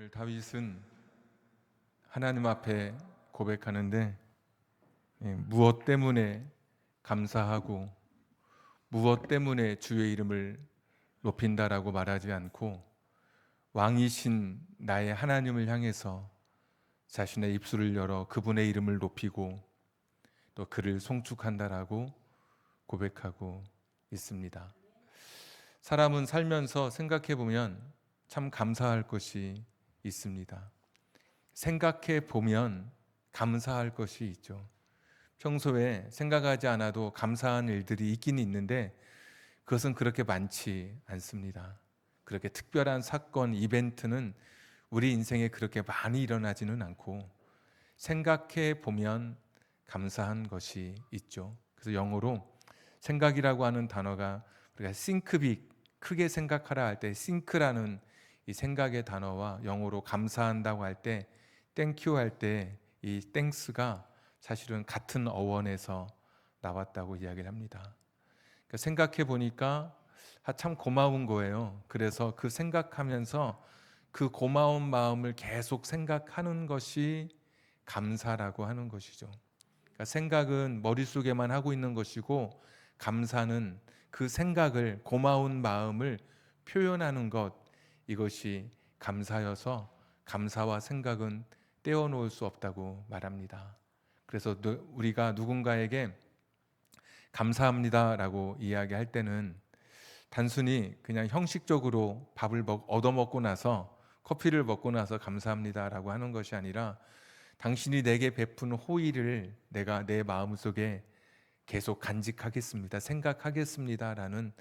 오늘 다윗은 하나님 앞에 고백하는데 무엇 때문에 감사하고 무엇 때문에 주의 이름을 높인다라고 말하지 않고 왕이신 나의 하나님을 향해서 자신의 입술을 열어 그분의 이름을 높이고 또 그를 송축한다라고 고백하고 있습니다. 사람은 살면서 생각해 보면 참 감사할 것이 있습니다. 생각해 보면 감사할 것이 있죠. 평소에 생각하지 않아도 감사한 일들이 있긴 있는데 그것은 그렇게 많지 않습니다. 그렇게 특별한 사건, 이벤트는 우리 인생에 그렇게 많이 일어나지는 않고 생각해 보면 감사한 것이 있죠. 그래서 영어로 생각이라고 하는 단어가 우리가 think big, 크게 생각하라 할 때 think라는 이 생각의 단어와 영어로 감사한다고 할 때 thank you 할 때 이 thanks가 사실은 같은 어원에서 나왔다고 이야기를 합니다. 그러니까 생각해 보니까 참 고마운 거예요. 그래서 그 생각하면서 그 고마운 마음을 계속 생각하는 것이 감사라고 하는 것이죠. 그러니까 생각은 머릿속에만 하고 있는 것이고 감사는 그 생각을 고마운 마음을 표현하는 것, 이것이 감사여서 감사와 생각은 떼어놓을 수 없다고 말합니다. 그래서 우리가 누군가에게 감사합니다라고 이야기할 때는 단순히 그냥 형식적으로 밥을 얻어먹고 나서 커피를 먹고 나서 감사합니다라고 하는 것이 아니라 당신이 내게 베푼 호의를 내가 내 마음속에 계속 간직하겠습니다. 생각하겠습니다라는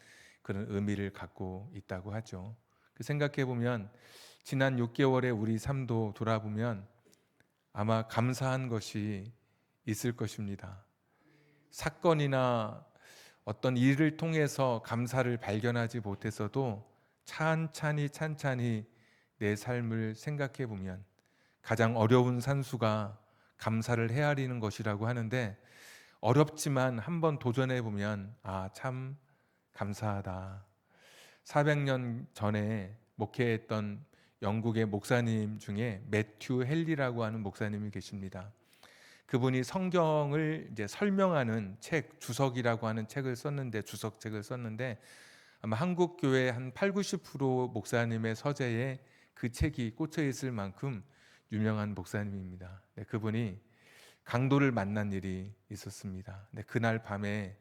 그런 의미를 갖고 있다고 하죠. 생각해 보면 지난 6개월의 우리 삶도 돌아보면 아마 감사한 것이 있을 것입니다. 사건이나 어떤 일을 통해서 감사를 발견하지 못했어도 찬찬히 내 삶을 생각해 보면 가장 어려운 산수가 감사를 헤아리는 것이라고 하는데 어렵지만 한번 도전해 보면 참 감사하다. 400년 전에 목회했던 영국의 목사님 중에 매튜 헨리라고 하는 목사님이 계십니다. 그분이 성경을 이제 설명하는 책, 주석이라고 하는 책을 썼는데 주석책을 썼는데 아마 한국 교회 한 8, 90% 목사님의 서재에 그 책이 꽂혀 있을 만큼 유명한 목사님입니다. 그분이 강도를 만난 일이 있었습니다. 그날 밤에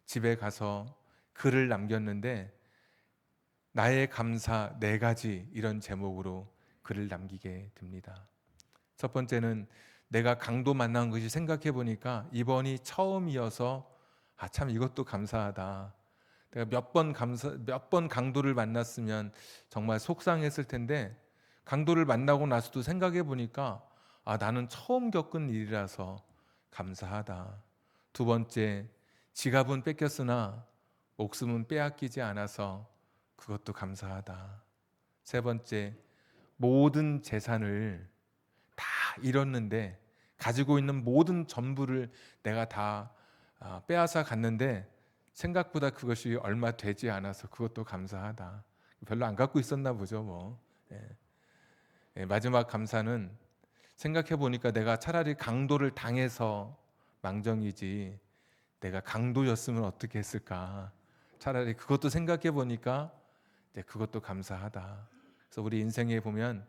집에 가서 글을 남겼는데 나의 감사 4가지 이런 제목으로 글을 남기게 됩니다. 첫 번째는 내가 강도 만난 것이 생각해 보니까 이번이 처음이어서 참 이것도 감사하다. 내가 몇 번 강도를 만났으면 정말 속상했을 텐데 강도를 만나고 나서도 생각해 보니까 나는 처음 겪은 일이라서 감사하다. 두 번째, 지갑은 뺏겼으나 목숨은 빼앗기지 않아서 그것도 감사하다. 세 번째, 모든 재산을 다 잃었는데 가지고 있는 모든 전부를 내가 다 빼앗아 갔는데 생각보다 그것이 얼마 되지 않아서 그것도 감사하다. 별로 안 갖고 있었나 보죠, 뭐. 마지막 감사는 생각해 보니까 내가 차라리 강도를 당해서 망정이지 내가 강도였으면 어떻게 했을까. 차라리 그것도 생각해 보니까 그것도 감사하다. 그래서 우리 인생에 보면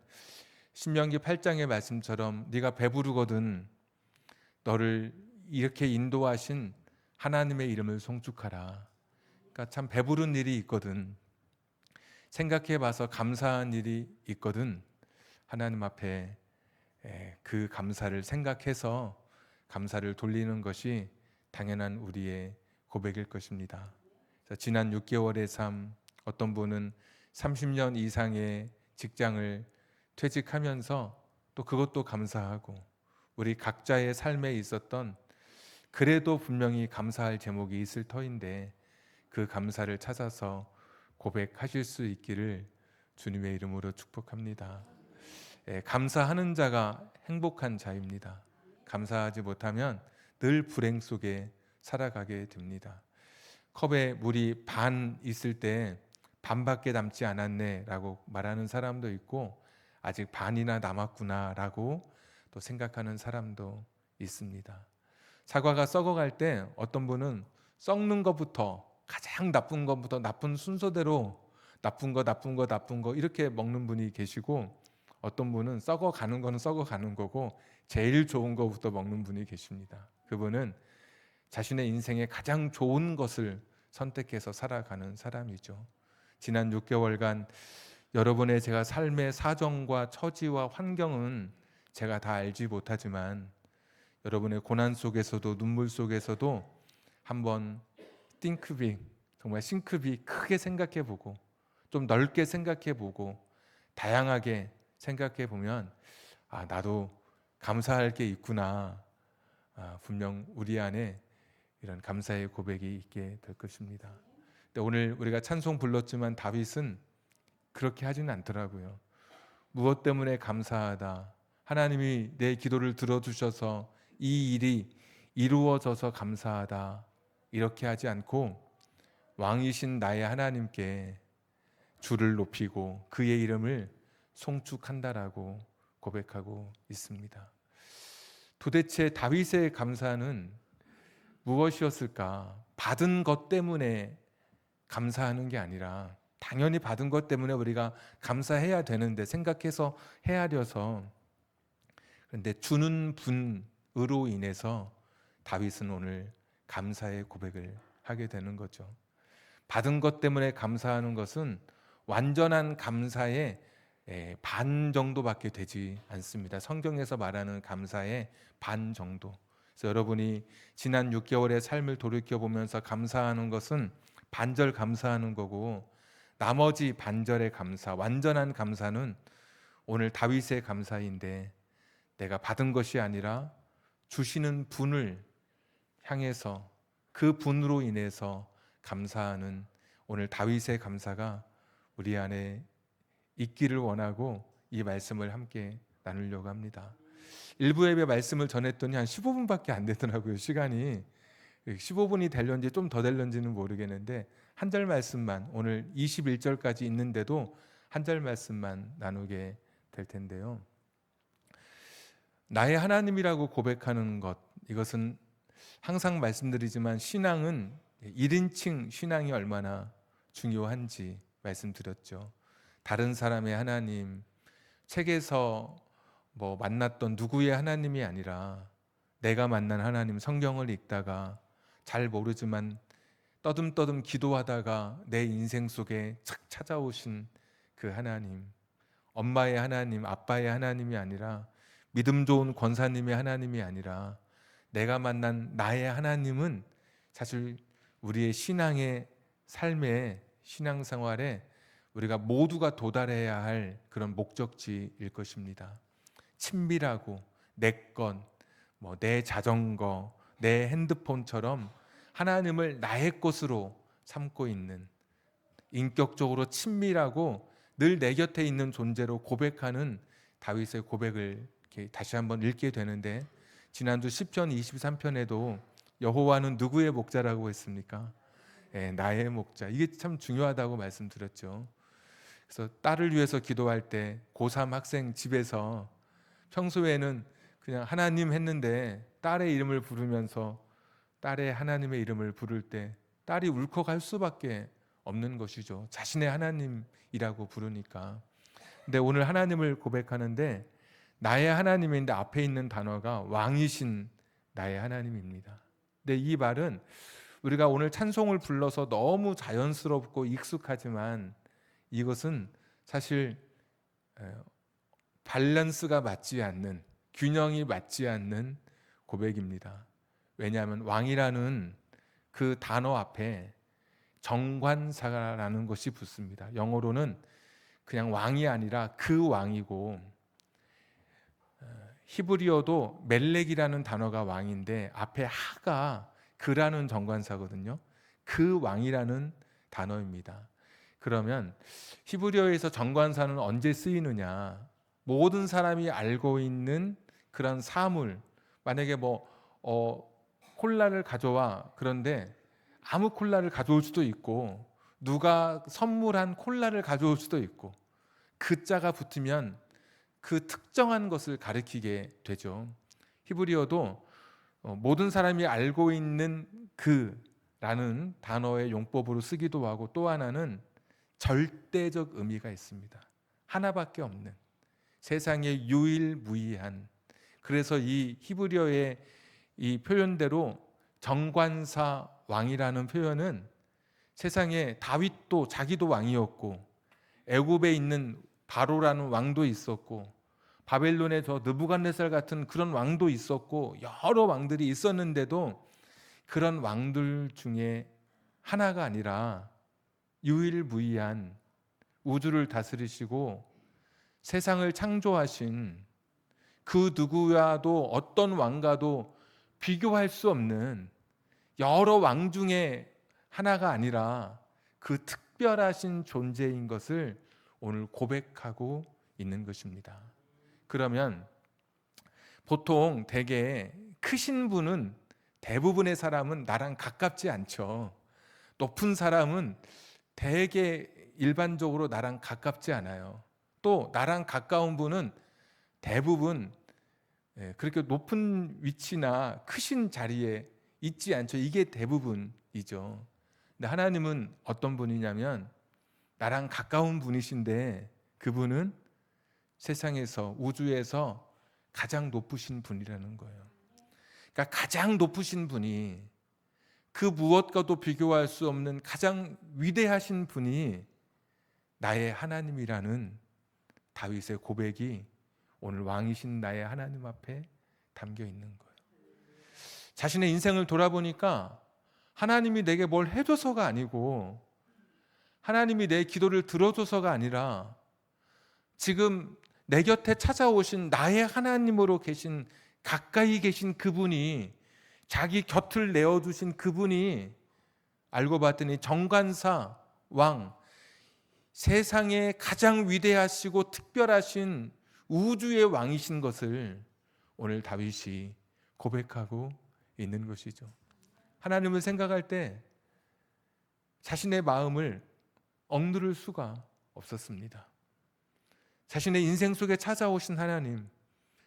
신명기 8장의 말씀처럼 네가 배부르거든 너를 이렇게 인도하신 하나님의 이름을 송축하라. 그러니까 참 배부른 일이 있거든, 생각해 봐서 감사한 일이 있거든, 하나님 앞에 그 감사를 생각해서 감사를 돌리는 것이 당연한 우리의 고백일 것입니다. 지난 6개월의 삶, 어떤 분은 30년 이상의 직장을 퇴직하면서 또 그것도 감사하고 우리 각자의 삶에 있었던 그래도 분명히 감사할 제목이 있을 터인데 그 감사를 찾아서 고백하실 수 있기를 주님의 이름으로 축복합니다. 감사하는 자가 행복한 자입니다. 감사하지 못하면 늘 불행 속에 살아가게 됩니다. 컵에 물이 반 있을 때 반밖에 남지 않았네 라고 말하는 사람도 있고 아직 반이나 남았구나라고 또 생각하는 사람도 있습니다. 사과가 썩어갈 때 어떤 분은 썩는 것부터, 가장 나쁜 것부터, 나쁜 순서대로 나쁜 거 이렇게 먹는 분이 계시고, 어떤 분은 썩어가는 거는 썩어가는 거고 제일 좋은 거부터 먹는 분이 계십니다. 그분은 자신의 인생에 가장 좋은 것을 선택해서 살아가는 사람이죠. 지난 6개월간 여러분의 제가 삶의 사정과 처지와 환경은 제가 다 알지 못하지만, 여러분의 고난 속에서도 눈물 속에서도 한번 think big, 정말 싱크비 크게 생각해보고 좀 넓게 생각해보고 다양하게 생각해보면, 나도 감사할 게 있구나, 분명 우리 안에 이런 감사의 고백이 있게 될 것입니다. 근데 오늘 우리가 찬송 불렀지만 다윗은 그렇게 하지는 않더라고요. 무엇 때문에 감사하다, 하나님이 내 기도를 들어주셔서 이 일이 이루어져서 감사하다, 이렇게 하지 않고 왕이신 나의 하나님께 주를 높이고 그의 이름을 송축한다라고 고백하고 있습니다. 도대체 다윗의 감사는 무엇이었을까? 받은 것 때문에 감사하는 게 아니라, 당연히 받은 것 때문에 우리가 감사해야 되는데 생각해서 헤아려서, 그런데 주는 분으로 인해서 다윗은 오늘 감사의 고백을 하게 되는 거죠. 받은 것 때문에 감사하는 것은 완전한 감사의 반 정도밖에 되지 않습니다. 성경에서 말하는 감사의 반 정도. 그래서 여러분이 지난 6개월의 삶을 돌이켜보면서 감사하는 것은 반절 감사하는 거고, 나머지 반절의 감사, 완전한 감사는 오늘 다윗의 감사인데, 내가 받은 것이 아니라 주시는 분을 향해서 그 분으로 인해서 감사하는 오늘 다윗의 감사가 우리 안에 있기를 원하고 이 말씀을 함께 나누려고 합니다. 일부 예배 말씀을 전했더니 한 15분밖에 안 되더라고요. 시간이 15분이 될런지 좀 더 될런지는 모르겠는데, 한 절 말씀만, 오늘 21절까지 있는데도 한 절 말씀만 나누게 될 텐데요. 나의 하나님이라고 고백하는 것, 이것은 항상 말씀드리지만 신앙은 1인칭 신앙이 얼마나 중요한지 말씀드렸죠. 다른 사람의 하나님, 책에서 만났던 누구의 하나님이 아니라 내가 만난 하나님, 성경을 읽다가 잘 모르지만 떠듬떠듬 기도하다가 내 인생 속에 착 찾아오신 그 하나님, 엄마의 하나님, 아빠의 하나님이 아니라, 믿음 좋은 권사님의 하나님이 아니라, 내가 만난 나의 하나님은 사실 우리의 신앙의 삶의 신앙생활에 우리가 모두가 도달해야 할 그런 목적지일 것입니다. 친밀하고 내 것, 내 자전거, 내 핸드폰처럼 하나님을 나의 것으로 삼고 있는, 인격적으로 친밀하고 늘 내 곁에 있는 존재로 고백하는 다윗의 고백을 이렇게 다시 한번 읽게 되는데, 지난주 시편 23편에도 여호와는 누구의 목자라고 했습니까? 나의 목자. 이게 참 중요하다고 말씀드렸죠. 그래서 딸을 위해서 기도할 때 고3 학생 집에서 평소에는 그냥 하나님 했는데 딸의 이름을 부르면서 딸의 하나님의 이름을 부를 때 딸이 울컥할 수밖에 없는 것이죠. 자신의 하나님이라고 부르니까. 근데 오늘 하나님을 고백하는데 나의 하나님인데 앞에 있는 단어가 왕이신 나의 하나님입니다. 근데 이 말은 우리가 오늘 찬송을 불러서 너무 자연스럽고 익숙하지만, 이것은 사실 밸런스가 맞지 않는, 균형이 맞지 않는 고백입니다. 왜냐하면 왕이라는 그 단어 앞에 정관사라는 것이 붙습니다. 영어로는 그냥 왕이 아니라 그 왕이고, 히브리어도 멜렉이라는 단어가 왕인데 앞에 하가 그라는 정관사거든요. 그 왕이라는 단어입니다. 그러면 히브리어에서 정관사는 언제 쓰이느냐? 모든 사람이 알고 있는 그런 사물, 만약에 콜라를 가져와, 그런데 아무 콜라를 가져올 수도 있고 누가 선물한 콜라를 가져올 수도 있고, 그 자가 붙으면 그 특정한 것을 가리키게 되죠. 히브리어도 모든 사람이 알고 있는 그라는 단어의 용법으로 쓰기도 하고, 또 하나는 절대적 의미가 있습니다. 하나밖에 없는, 세상에 유일무이한. 그래서 이 히브리어의 이 표현대로 정관사 왕이라는 표현은 세상에 다윗도 자기도 왕이었고, 애굽에 있는 바로라는 왕도 있었고, 바벨론의 저 느부갓네살 같은 그런 왕도 있었고, 여러 왕들이 있었는데도 그런 왕들 중에 하나가 아니라 유일무이한, 우주를 다스리시고 세상을 창조하신 그 누구와도 어떤 왕과도 비교할 수 없는 여러 왕 중에 하나가 아니라 그 특별하신 존재인 것을 오늘 고백하고 있는 것입니다. 그러면 보통 되게 크신 분은, 대부분의 사람은 나랑 가깝지 않죠. 높은 사람은 되게 일반적으로 나랑 가깝지 않아요. 또 나랑 가까운 분은 대부분 그렇게 높은 위치나 크신 자리에 있지 않죠. 이게 대부분이죠. 근데 하나님은 어떤 분이냐면 나랑 가까운 분이신데 그분은 세상에서, 우주에서 가장 높으신 분이라는 거예요. 그러니까 가장 높으신 분이, 그 무엇과도 비교할 수 없는 가장 위대하신 분이 나의 하나님이라는 다윗의 고백이 오늘 왕이신 나의 하나님 앞에 담겨 있는 거예요. 자신의 인생을 돌아보니까 하나님이 내게 뭘 해줘서가 아니고, 하나님이 내 기도를 들어줘서가 아니라, 지금 내 곁에 찾아오신 나의 하나님으로 계신, 가까이 계신 그분이, 자기 곁을 내어주신 그분이, 알고 봤더니 정관사 왕, 세상에 가장 위대하시고 특별하신 우주의 왕이신 것을 오늘 다윗이 고백하고 있는 것이죠. 하나님을 생각할 때 자신의 마음을 억누를 수가 없었습니다. 자신의 인생 속에 찾아오신 하나님,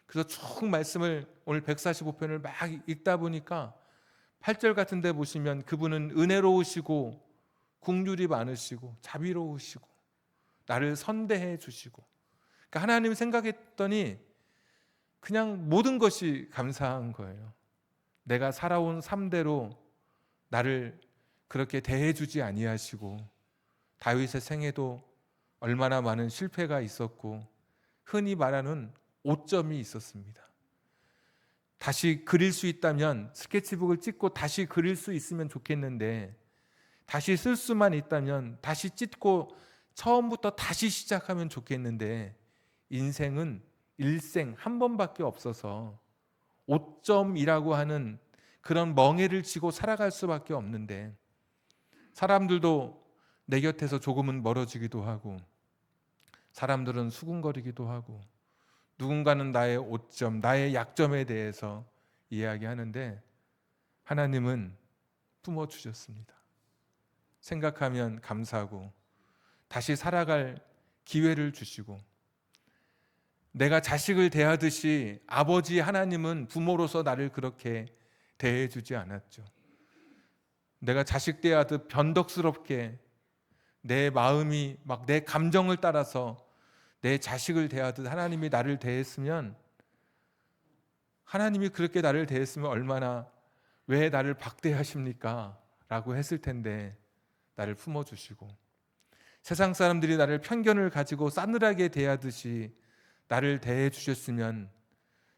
그래서 쭉 말씀을 오늘 145편을 막 읽다 보니까 8절 같은 데 보시면 그분은 은혜로우시고 긍휼이 많으시고 자비로우시고 나를 선대해 주시고, 그러니까 하나님 생각했더니 그냥 모든 것이 감사한 거예요. 내가 살아온 삶대로 나를 그렇게 대해 주지 아니하시고, 다윗의 생애도 얼마나 많은 실패가 있었고 흔히 말하는 오점이 있었습니다. 다시 그릴 수 있다면 스케치북을 찍고 다시 그릴 수 있으면 좋겠는데, 다시 쓸 수만 있다면 다시 찢고 처음부터 다시 시작하면 좋겠는데, 인생은 일생 한 번밖에 없어서 5점이라고 하는 그런 멍해를 치고 살아갈 수밖에 없는데, 사람들도 내 곁에서 조금은 멀어지기도 하고, 사람들은 수군거리기도 하고, 누군가는 나의 오점, 나의 약점에 대해서 이야기하는데, 하나님은 품어주셨습니다. 생각하면 감사하고 다시 살아갈 기회를 주시고, 내가 자식을 대하듯이 아버지 하나님은 부모로서 나를 그렇게 대해주지 않았죠. 내가 자식 대하듯 변덕스럽게 내 마음이 막 내 감정을 따라서 내 자식을 대하듯 하나님이 나를 대했으면, 하나님이 그렇게 나를 대했으면 얼마나, 왜 나를 박대하십니까? 라고 했을 텐데 나를 품어주시고, 세상 사람들이 나를 편견을 가지고 싸늘하게 대하듯이 나를 대해 주셨으면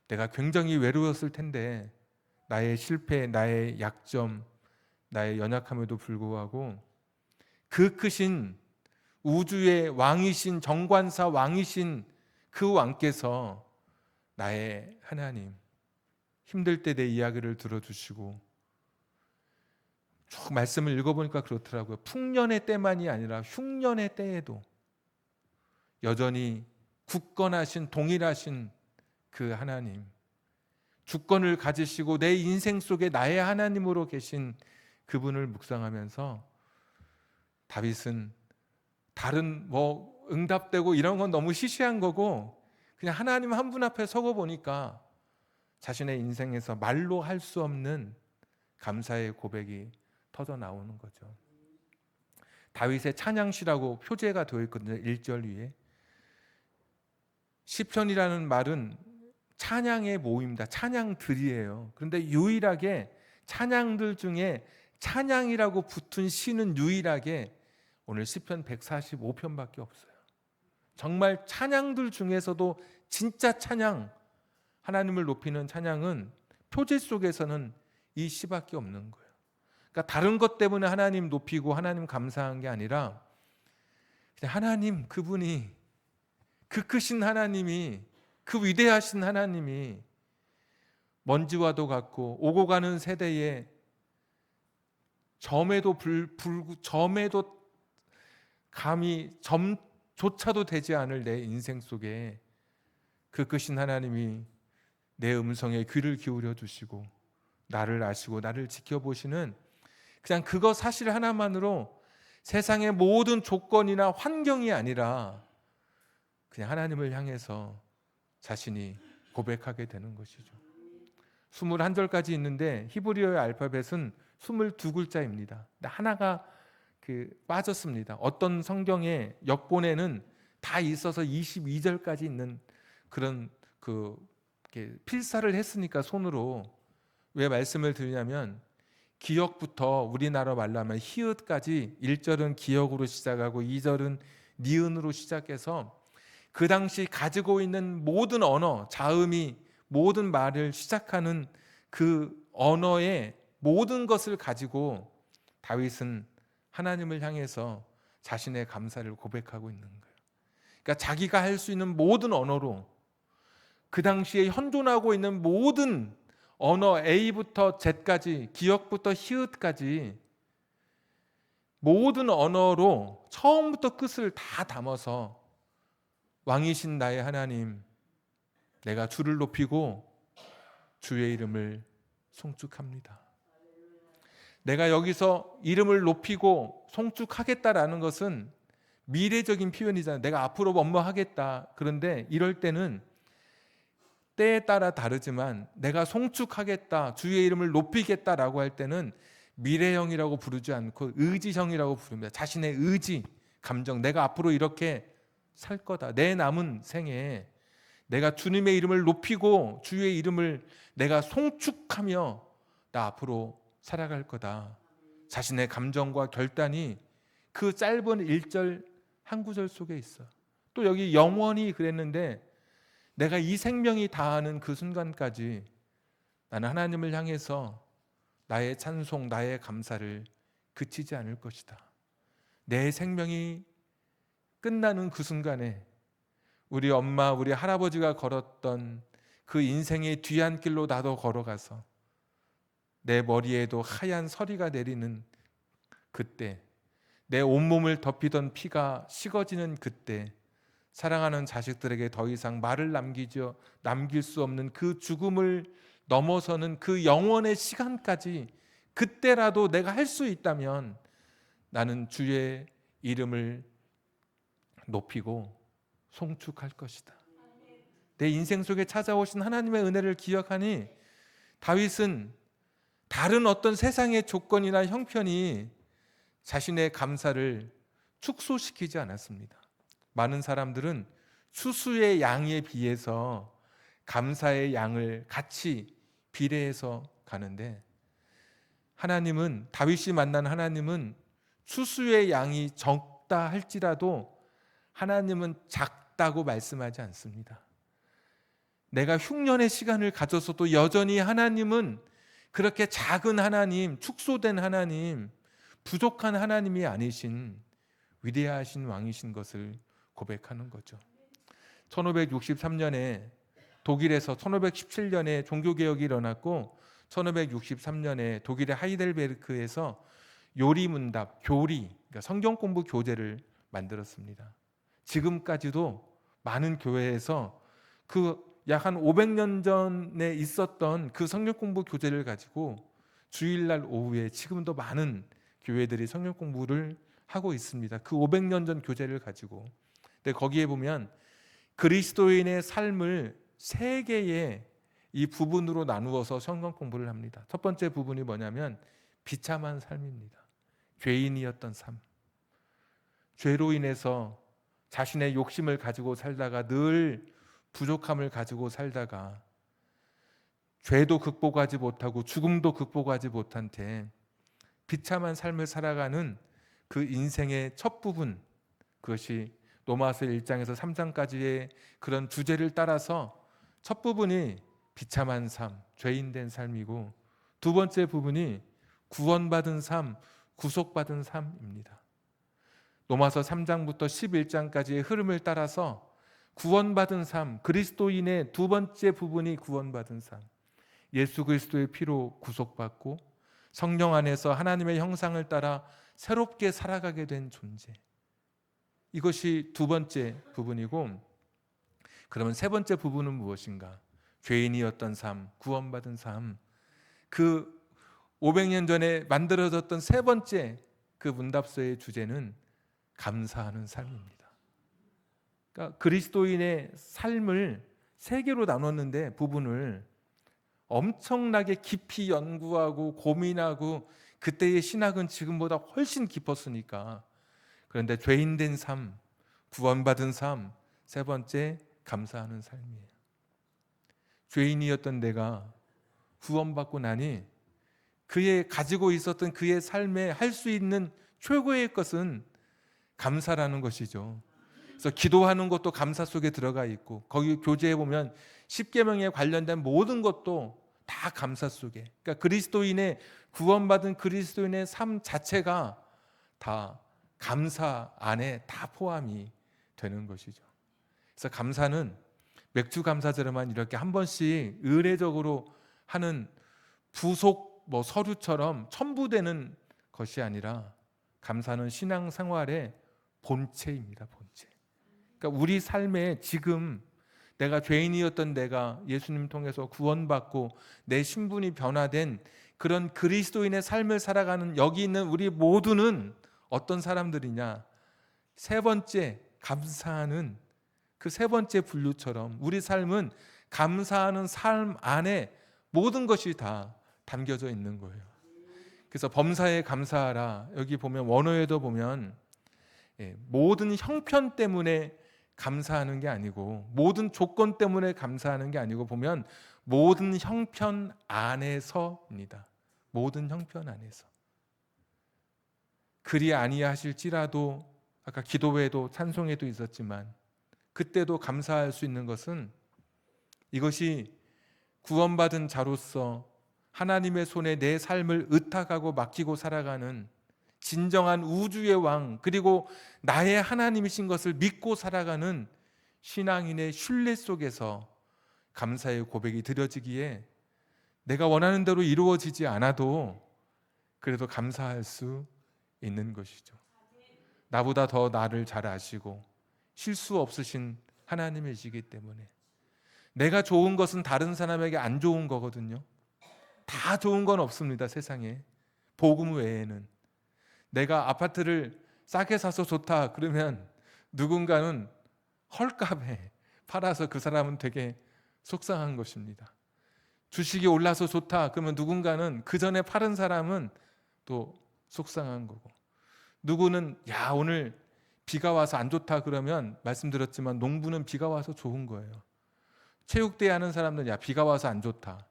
내가 굉장히 외로웠을 텐데, 나의 실패, 나의 약점, 나의 연약함에도 불구하고 그 크신 우주의 왕이신, 정관사 왕이신 그 왕께서, 나의 하나님, 힘들 때 내 이야기를 들어주시고, 쭉 말씀을 읽어보니까 그렇더라고요. 풍년의 때만이 아니라 흉년의 때에도 여전히 굳건하신, 동일하신 그 하나님, 주권을 가지시고 내 인생 속에 나의 하나님으로 계신 그분을 묵상하면서, 다윗은 다른 응답되고 이런 건 너무 시시한 거고, 그냥 하나님 한 분 앞에 서고 보니까 자신의 인생에서 말로 할 수 없는 감사의 고백이 터져 나오는 거죠. 다윗의 찬양시라고 표제가 되어 있거든요. 1절 위에. 시편이라는 말은 찬양의 모임이다. 찬양들이에요. 그런데 유일하게 찬양들 중에 찬양이라고 붙은 시는 유일하게 오늘 시편 145편밖에 없어요. 정말 찬양들 중에서도 진짜 찬양, 하나님을 높이는 찬양은 표제 속에서는 이 시밖에 없는 거예요. 그러니까 다른 것 때문에 하나님 높이고 하나님 감사한 게 아니라 그냥 하나님, 그분이, 그 크신 하나님이, 그 위대하신 하나님이 먼지와도 같고 오고 가는 세대에 점에도 감히 점조차도 되지 않을 내 인생 속에 그 크신 하나님이 내 음성에 귀를 기울여 주시고 나를 아시고 나를 지켜보시는, 그냥 그거 사실 하나만으로 세상의 모든 조건이나 환경이 아니라 그냥 하나님을 향해서 자신이 고백하게 되는 것이죠. 21절까지 있는데 히브리어의 알파벳은 22글자입니다. 하나가 빠졌습니다. 어떤 성경의 역본에는 다 있어서 22절까지 있는 그런 필사를 했으니까 손으로. 왜 말씀을 드리냐면 기역부터 우리나라 말로 하면 히읗까지 1절은 기역으로 시작하고 2절은 니은으로 시작해서 그 당시 가지고 있는 모든 언어, 자음이 모든 말을 시작하는 그 언어의 모든 것을 가지고 다윗은 하나님을 향해서 자신의 감사를 고백하고 있는 거예요. 그러니까 자기가 할 수 있는 모든 언어로 그 당시에 현존하고 있는 모든 언어 A부터 Z까지, 기역부터 히읗까지 모든 언어로 처음부터 끝을 다 담아서 왕이신 나의 하나님, 내가 주를 높이고 주의 이름을 송축합니다. 내가 여기서 이름을 높이고 송축하겠다라는 것은 미래적인 표현이잖아요. 내가 앞으로 뭐뭐 하겠다. 그런데 이럴 때는 때에 따라 다르지만 내가 송축하겠다, 주의 이름을 높이겠다라고 할 때는 미래형이라고 부르지 않고 의지형이라고 부릅니다. 자신의 의지, 감정, 내가 앞으로 이렇게 살 거다. 내 남은 생에 내가 주님의 이름을 높이고 주의 이름을 내가 송축하며 나 앞으로 살아갈 거다. 자신의 감정과 결단이 그 짧은 1절 한 구절 속에 있어. 또 여기 영원히 그랬는데 내가 이 생명이 다하는 그 순간까지 나는 하나님을 향해서 나의 찬송, 나의 감사를 그치지 않을 것이다. 내 생명이 끝나는 그 순간에 우리 엄마, 우리 할아버지가 걸었던 그 인생의 뒤안길로 나도 걸어가서 내 머리에도 하얀 서리가 내리는 그때, 내 온몸을 덮이던 피가 식어지는 그때, 사랑하는 자식들에게 더 이상 말을 남길 수 없는 그 죽음을 넘어서는 그 영원의 시간까지 그때라도 내가 할 수 있다면 나는 주의 이름을 높이고 송축할 것이다. 내 인생 속에 찾아오신 하나님의 은혜를 기억하니 다윗은 다른 어떤 세상의 조건이나 형편이 자신의 감사를 축소시키지 않았습니다. 많은 사람들은 추수의 양에 비해서 감사의 양을 같이 비례해서 가는데 하나님은, 다윗이 만난 하나님은 추수의 양이 적다 할지라도 하나님은 작다고 말씀하지 않습니다. 내가 흉년의 시간을 가져서도 여전히 하나님은 그렇게 작은 하나님, 축소된 하나님, 부족한 하나님이 아니신 위대하신 왕이신 것을 고백하는 거죠. 1563년에 독일에서 1517년에 종교개혁이 일어났고 1563년에 독일의 하이델베르크에서 요리문답, 교리, 그러니까 성경 공부 교재를 만들었습니다. 지금까지도 많은 교회에서 그 약 한 500년 전에 있었던 그 성경 공부 교재를 가지고 주일날 오후에 지금도 많은 교회들이 성경 공부를 하고 있습니다. 그 500년 전 교재를 가지고. 근데 거기에 보면 그리스도인의 삶을 세 개의 이 부분으로 나누어서 성경 공부를 합니다. 첫 번째 부분이 뭐냐면 비참한 삶입니다. 죄인이었던 삶. 죄로 인해서 자신의 욕심을 가지고 살다가 늘 부족함을 가지고 살다가 죄도 극복하지 못하고 죽음도 극복하지 못한 채 비참한 삶을 살아가는 그 인생의 첫 부분, 그것이 로마서 1장에서 3장까지의 그런 주제를 따라서 첫 부분이 비참한 삶, 죄인된 삶이고, 두 번째 부분이 구원받은 삶, 구속받은 삶입니다. 로마서 3장부터 11장까지의 흐름을 따라서 구원받은 삶, 그리스도인의 두 번째 부분이 구원받은 삶, 예수 그리스도의 피로 구속받고 성령 안에서 하나님의 형상을 따라 새롭게 살아가게 된 존재, 이것이 두 번째 부분이고, 그러면 세 번째 부분은 무엇인가? 죄인이었던 삶, 구원받은 삶, 그 500년 전에 만들어졌던 세 번째 그 문답서의 주제는 감사하는 삶입니다. 그러니까 그리스도인의 삶을 세 개로 나눴는데, 부분을 엄청나게 깊이 연구하고 고민하고, 그때의 신학은 지금보다 훨씬 깊었으니까. 그런데 죄인된 삶, 구원받은 삶, 세 번째 감사하는 삶이에요. 죄인이었던 내가 구원받고 나니 그의 가지고 있었던 그의 삶에 할 수 있는 최고의 것은 감사라는 것이죠. 그래서 기도하는 것도 감사 속에 들어가 있고, 거기 교재에 보면 십계명에 관련된 모든 것도 다 감사 속에, 그러니까 그리스도인의 구원받은 그리스도인의 삶 자체가 다 감사 안에 다 포함이 되는 것이죠. 그래서 감사는 맥주 감사절에만 이렇게 한 번씩 의례적으로 하는 부속 서류처럼 첨부되는 것이 아니라, 감사는 신앙생활의 본체입니다. 본체. 그러니까 우리 삶에 지금 내가 죄인이었던 내가 예수님 통해서 구원받고 내 신분이 변화된 그런 그리스도인의 삶을 살아가는 여기 있는 우리 모두는 어떤 사람들이냐? 세 번째 감사하는 그 세 번째 분류처럼 우리 삶은 감사하는 삶 안에 모든 것이 다 담겨져 있는 거예요. 그래서 범사에 감사하라, 여기 보면 원어에도 보면 모든 형편 때문에 감사하는 게 아니고, 모든 조건 때문에 감사하는 게 아니고, 보면 모든 형편 안에서입니다. 모든 형편 안에서. 그리 아니하실지라도, 아까 기도회도 찬송회도 있었지만 그때도 감사할 수 있는 것은, 이것이 구원받은 자로서 하나님의 손에 내 삶을 의탁하고 맡기고 살아가는 진정한 우주의 왕, 그리고 나의 하나님이신 것을 믿고 살아가는 신앙인의 신뢰 속에서 감사의 고백이 드려지기에, 내가 원하는 대로 이루어지지 않아도 그래도 감사할 수 있는 것이죠. 나보다 더 나를 잘 아시고 실수 없으신 하나님이시기 때문에. 내가 좋은 것은 다른 사람에게 안 좋은 거거든요. 다 좋은 건 없습니다, 세상에. 복음 외에는. 내가 아파트를 싸게 사서 좋다 그러면 누군가는 헐값에 팔아서 그 사람은 되게 속상한 것입니다. 주식이 올라서 좋다 그러면 누군가는 그 전에 팔은 사람은 또 속상한 거고, 누구는 야 오늘 비가 와서 안 좋다 그러면, 말씀드렸지만 농부는 비가 와서 좋은 거예요. 체육대회 하는 사람들은 야 비가 와서 안 좋다.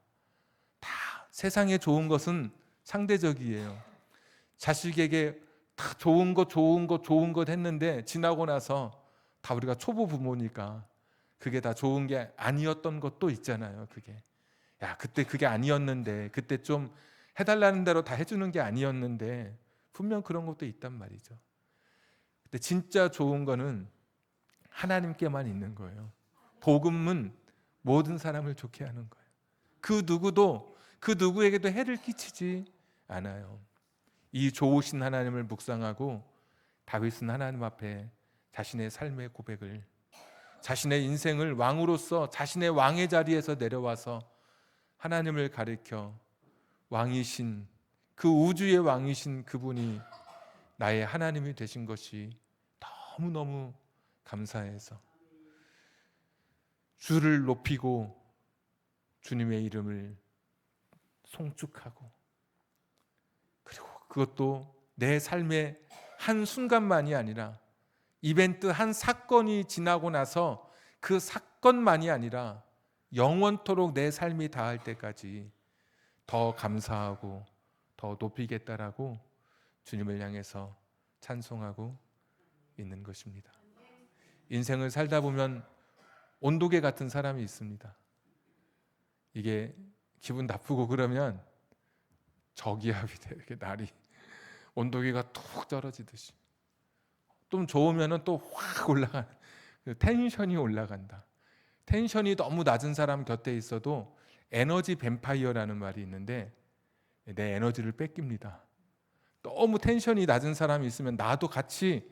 다 세상에 좋은 것은 상대적이에요. 자식에게 다 좋은 것 했는데 지나고 나서 다 우리가 초보 부모니까 그게 다 좋은 게 아니었던 것도 있잖아요. 그게 야 그때 그게 아니었는데, 그때 좀 해달라는 대로 다 해주는 게 아니었는데, 분명 그런 것도 있단 말이죠. 근데 진짜 좋은 거는 하나님께만 있는 거예요. 복음은 모든 사람을 좋게 하는 거예요. 그 누구도 그 누구에게도 해를 끼치지 않아요. 이 좋으신 하나님을 묵상하고 다윗은 하나님 앞에 자신의 삶의 고백을, 자신의 인생을 왕으로서 자신의 왕의 자리에서 내려와서 하나님을 가리켜 왕이신, 그 우주의 왕이신 그분이 나의 하나님이 되신 것이 너무너무 감사해서, 주를 높이고 주님의 이름을 송축하고, 그리고 그것도 내 삶의 한 순간만이 아니라 이벤트 한 사건이 지나고 나서 그 사건만이 아니라 영원토록 내 삶이 다할 때까지 더 감사하고 더 높이겠다라고 주님을 향해서 찬송하고 있는 것입니다. 인생을 살다 보면 온도계 같은 사람이 있습니다. 이게 기분 나쁘고 그러면 저기압이 돼. 이렇게 날이 온도계가 툭 떨어지듯이. 좀 좋으면 또 확 올라가는, 텐션이 올라간다. 텐션이 너무 낮은 사람 곁에 있어도 에너지 뱀파이어라는 말이 있는데 내 에너지를 뺏깁니다. 너무 텐션이 낮은 사람이 있으면 나도 같이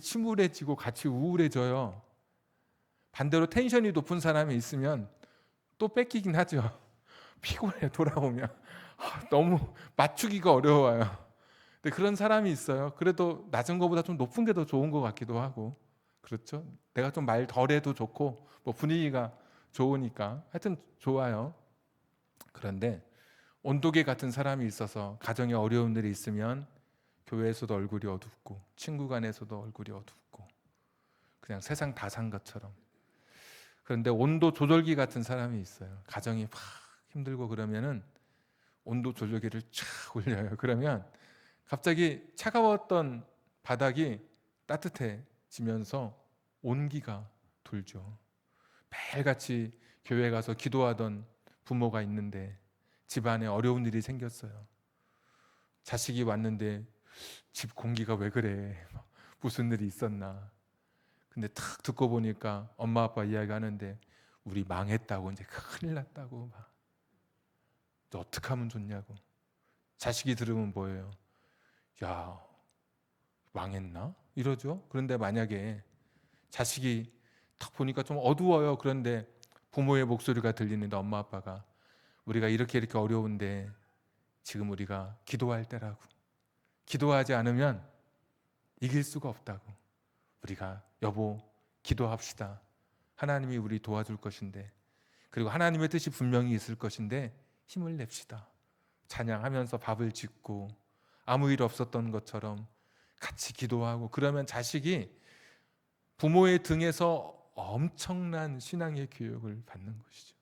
침울해지고 같이 우울해져요. 반대로 텐션이 높은 사람이 있으면 또 뺏기긴 하죠. 피곤해 돌아오면 너무 맞추기가 어려워요. 근데 그런 사람이 있어요. 그래도 낮은 것보다 좀 높은 게 더 좋은 것 같기도 하고, 그렇죠? 내가 좀 말 덜해도 좋고 뭐 분위기가 좋으니까 하여튼 좋아요. 그런데 온도계 같은 사람이 있어서 가정에 어려운 일이 있으면 교회에서도 얼굴이 어둡고 친구 간에서도 얼굴이 어둡고 그냥 세상 다 산 것처럼. 그런데 온도 조절기 같은 사람이 있어요. 가정이 막 힘들고 그러면은 온도 조절기를 쫙 올려요. 그러면 갑자기 차가웠던 바닥이 따뜻해지면서 온기가 돌죠. 매일같이 교회 가서 기도하던 부모가 있는데 집안에 어려운 일이 생겼어요. 자식이 왔는데 집 공기가 왜 그래? 무슨 일이 있었나? 근데 탁 듣고 보니까 엄마 아빠 이야기하는데 우리 망했다고, 이제 큰일 났다고. 막. 어떻게 하면 좋냐고. 자식이 들으면 뭐예요? 야, 망했나? 이러죠. 그런데 만약에 자식이 딱 보니까 좀 어두워요. 그런데 부모의 목소리가 들리는데 엄마 아빠가 우리가 이렇게 어려운데 지금 우리가 기도할 때라고. 기도하지 않으면 이길 수가 없다고. 우리가 여보 기도합시다. 하나님이 우리 도와줄 것인데, 그리고 하나님의 뜻이 분명히 있을 것인데 힘을 냅시다. 찬양하면서 밥을 짓고 아무 일 없었던 것처럼 같이 기도하고, 그러면 자식이 부모의 등에서 엄청난 신앙의 교육을 받는 것이죠.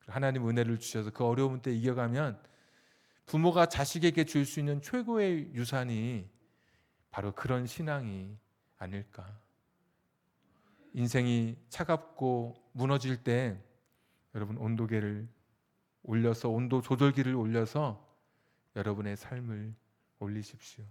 하나님 은혜를 주셔서 그 어려운 때 이겨가면 부모가 자식에게 줄 수 있는 최고의 유산이 바로 그런 신앙이 아닐까. 인생이 차갑고 무너질 때 여러분 온도계를 올려서, 온도 조절기를 올려서 여러분의 삶을 올리십시오.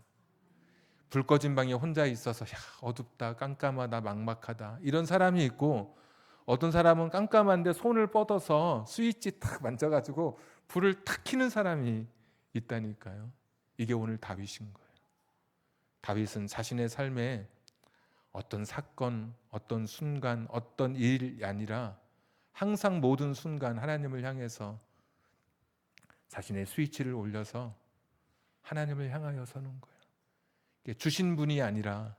불 꺼진 방에 혼자 있어서 어둡다, 깜깜하다, 막막하다 이런 사람이 있고, 어떤 사람은 깜깜한데 손을 뻗어서 스위치 탁 만져가지고 불을 탁 켜는 사람이 있다니까요. 이게 오늘 다윗인 거예요. 다윗은 자신의 삶에 어떤 사건, 어떤 순간, 어떤 일이 아니라 항상 모든 순간 하나님을 향해서 자신의 스위치를 올려서 하나님을 향하여 서는 거예요. 주신 분이 아니라,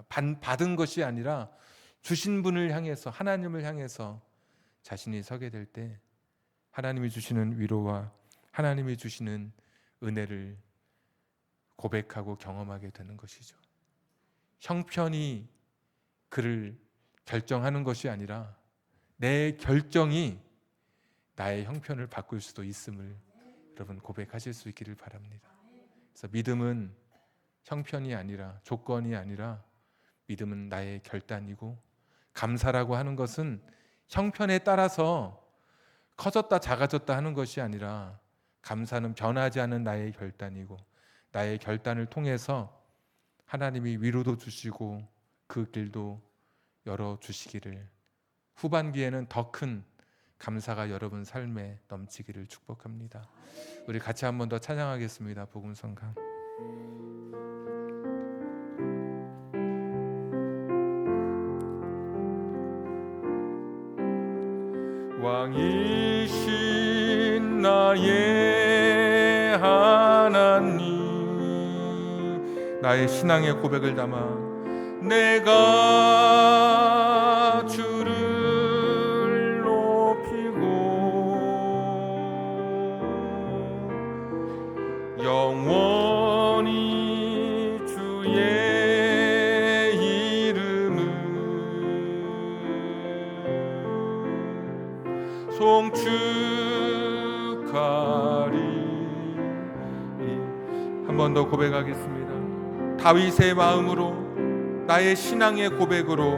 받은 것이 아니라 주신 분을 향해서, 하나님을 향해서 자신이 서게 될 때 하나님이 주시는 위로와 하나님이 주시는 은혜를 고백하고 경험하게 되는 것이죠. 형편이 그를 결정하는 것이 아니라 내 결정이 나의 형편을 바꿀 수도 있음을 여러분 고백하실 수 있기를 바랍니다. 그래서 믿음은 형편이 아니라, 조건이 아니라 믿음은 나의 결단이고, 감사라고 하는 것은 형편에 따라서 커졌다 작아졌다 하는 것이 아니라, 감사는 변하지 않은 나의 결단이고, 나의 결단을 통해서 하나님이 위로도 주시고 그 길도 열어주시기를, 후반기에는 더 큰 감사가 여러분 삶에 넘치기를 축복합니다. 우리 같이 한 번 더 찬양하겠습니다. 복음성강. 왕이신 나의 하나님, 나의 신앙의 고백을 담아 내가 주를 송축하리. 한 번 더 고백하겠습니다. 다윗의 마음으로, 나의 신앙의 고백으로,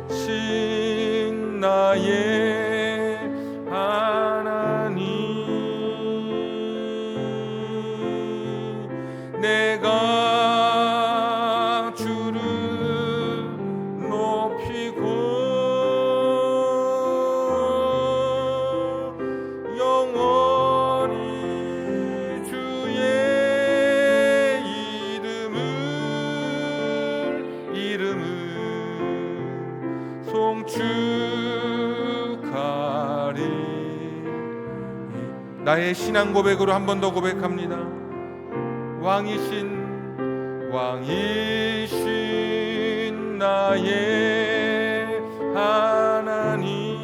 신나의 하나님, 내가 주를 높이고 영원히 주의 이름을 송축하리. 나의 신앙 고백으로 한 번 더 고백합니다. 왕이신 나의 하나님,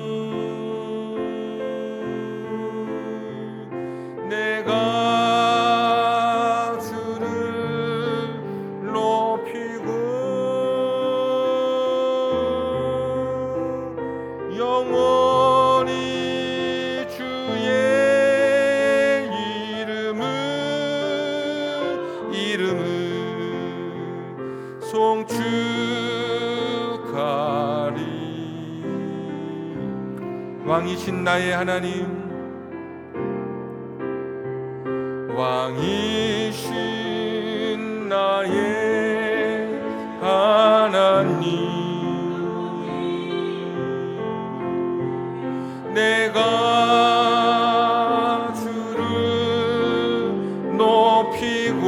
내가 주를 높이고 영원히 주의 이름을 송축하리. 왕이신 나의 하나님, 왕이신 나의 하나님, 내가 주를 높이고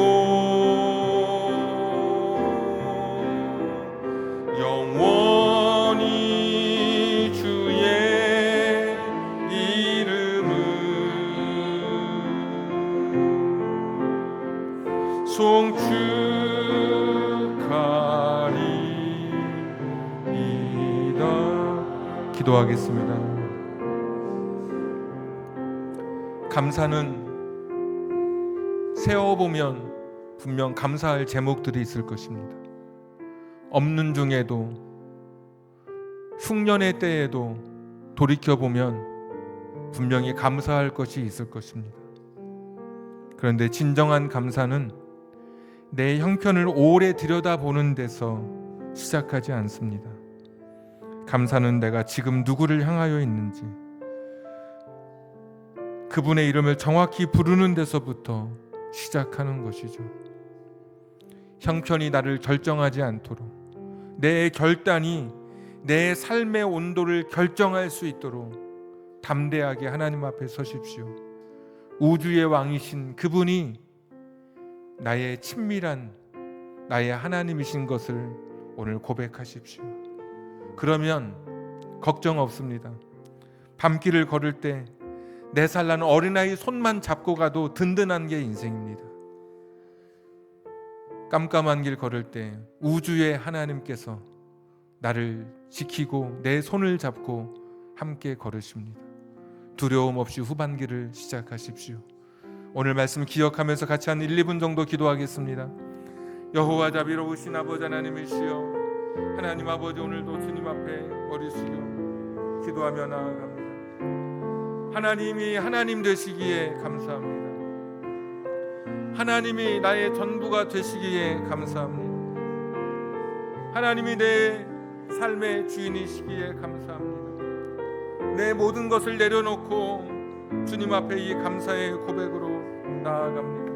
영원히 주의 이름을 송축하리이다. 기도하겠습니다. 감사는 세어보면 분명 감사할 제목들이 있을 것입니다. 없는 중에도, 흉년의 때에도 돌이켜보면 분명히 감사할 것이 있을 것입니다. 그런데 진정한 감사는 내 형편을 오래 들여다보는 데서 시작하지 않습니다. 감사는 내가 지금 누구를 향하여 있는지, 그분의 이름을 정확히 부르는 데서부터 시작하는 것이죠. 형편이 나를 결정하지 않도록, 내 결단이 내 삶의 온도를 결정할 수 있도록 담대하게 하나님 앞에 서십시오. 우주의 왕이신 그분이 나의 친밀한 나의 하나님이신 것을 오늘 고백하십시오. 그러면 걱정 없습니다. 밤길을 걸을 때 4살 난 어린아이 손만 잡고 가도 든든한 게 인생입니다. 깜깜한 길 걸을 때 우주의 하나님께서 나를 지키고 내 손을 잡고 함께 걸으십니다. 두려움 없이 후반길을 시작하십시오. 오늘 말씀 기억하면서 같이 한 1-2분 정도 기도하겠습니다. 여호와 자비로우신 아버지 하나님이시여, 하나님 아버지, 오늘도 주님 앞에 머리 숙여 기도하며 나아갑니다. 하나님이 하나님 되시기에 감사합니다. 하나님이 나의 전부가 되시기에 감사합니다. 하나님이 내 삶의 주인이시기에 감사합니다. 내 모든 것을 내려놓고 주님 앞에 이 감사의 고백으로 나아갑니다.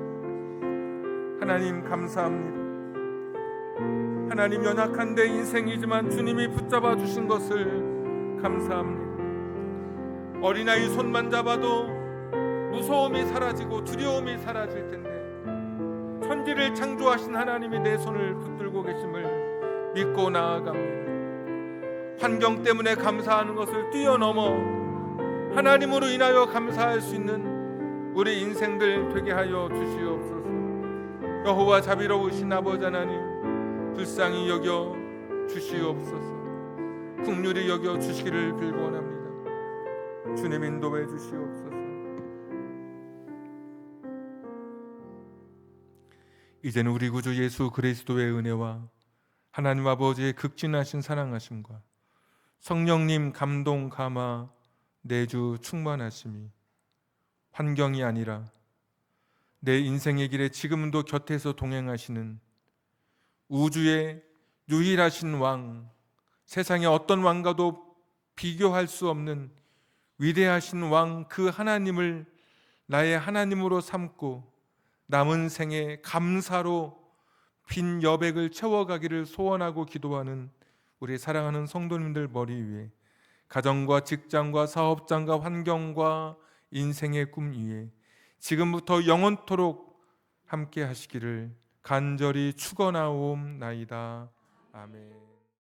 하나님 감사합니다. 하나님, 연약한 내 인생이지만 주님이 붙잡아 주신 것을 감사합니다. 어린아이 손만 잡아도 무서움이 사라지고 두려움이 사라질 텐데 천지를 창조하신 하나님이 내 손을 붙들고 계심을 믿고 나아갑니다. 환경 때문에 감사하는 것을 뛰어넘어 하나님으로 인하여 감사할 수 있는 우리 인생들 되게 하여 주시옵소서. 여호와 자비로우신 아버지 하나님, 불쌍히 여겨 주시옵소서. 긍휼히 여겨 주시기를 빌고원합니다. 주님 인도해 주시옵소서. 이제는 우리 구주 예수 그리스도의 은혜와 하나님 아버지의 극진하신 사랑하심과 성령님 감동 감화 내주 충만하심이 환경이 아니라 내 인생의 길에 지금도 곁에서 동행하시는 우주의 유일하신 왕, 세상의 어떤 왕과도 비교할 수 없는 위대하신 왕, 그 하나님을 나의 하나님으로 삼고 남은 생에 감사로 빈 여백을 채워가기를 소원하고 기도하는 우리 사랑하는 성도님들 머리 위에, 가정과 직장과 사업장과 환경과 인생의 꿈 위에 지금부터 영원토록 함께 하시기를 간절히 축원하옵나이다. 아멘.